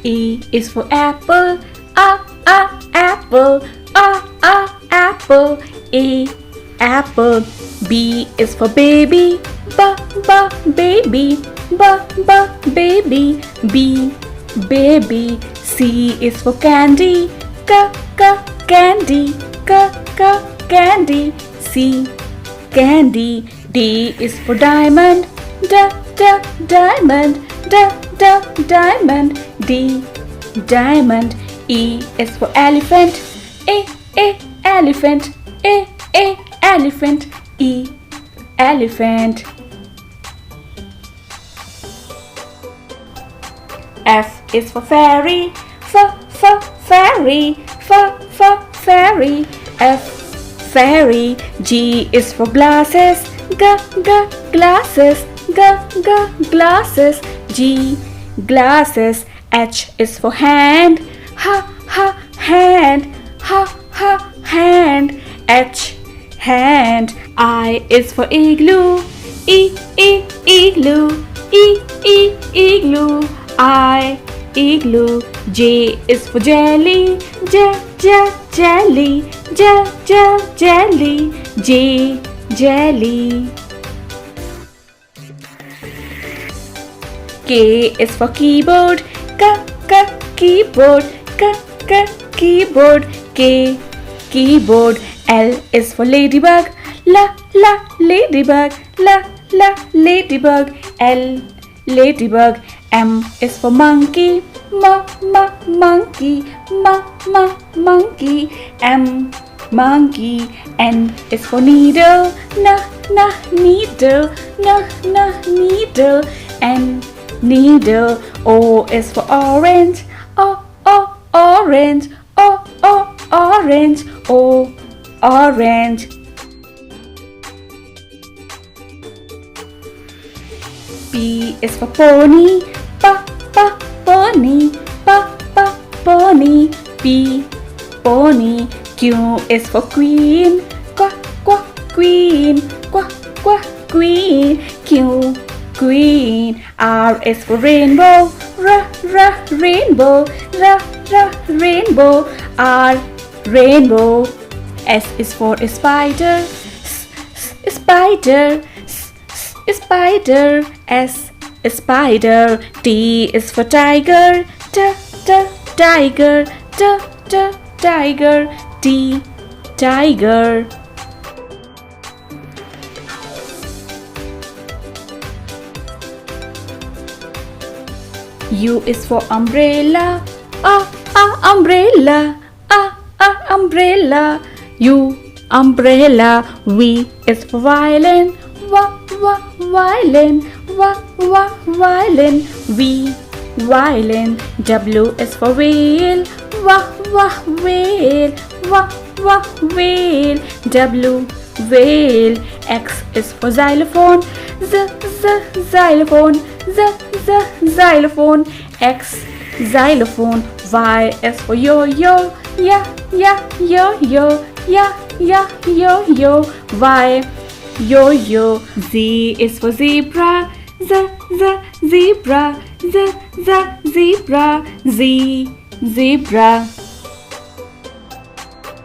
A is for apple, apple, apple. A, apple. B is for baby, baby, baby. B, baby. C is for candy, candy, candy. C, candy. D is for diamond, diamond, diamond. D, diamond. E is for elephant, elephant, elephant. E, elephant. F is for fairy, fairy, fairy. F, fairy. G is for glasses, glasses, glasses. G, glasses. H is for hand, hand, hand. H, hand. I is for igloo, igloo, igloo. I, igloo. J is for jelly, jelly, jelly. J, jelly. K is for keyboard, keyboard, keyboard. K, keyboard. L is for ladybug, ladybug, ladybug. L, ladybug. M is for monkey, monkey, monkey. M, monkey. N is for needle, needle, needle. N, needle. O is for orange, orange, orange. O, orange. P is for pony, pony, pony. P, pony. Q is for queen, queen, queen. Q, queen. R is for rainbow, rainbow, rainbow. R, rainbow. S is for spider, spider, spider. S, spider. T is for tiger, tiger, tiger. T, tiger. U is for umbrella, umbrella, umbrella. U, umbrella. V is for violin, violin, violin. V, violin. W is for whale, whale, whale. W, whale. X is for xylophone, xylophone, xylophone. X, xylophone. Y is for yo-yo, yo-yo, yo-yo. Y, yo-yo. Z is for zebra, zebra, zebra. Z, zebra.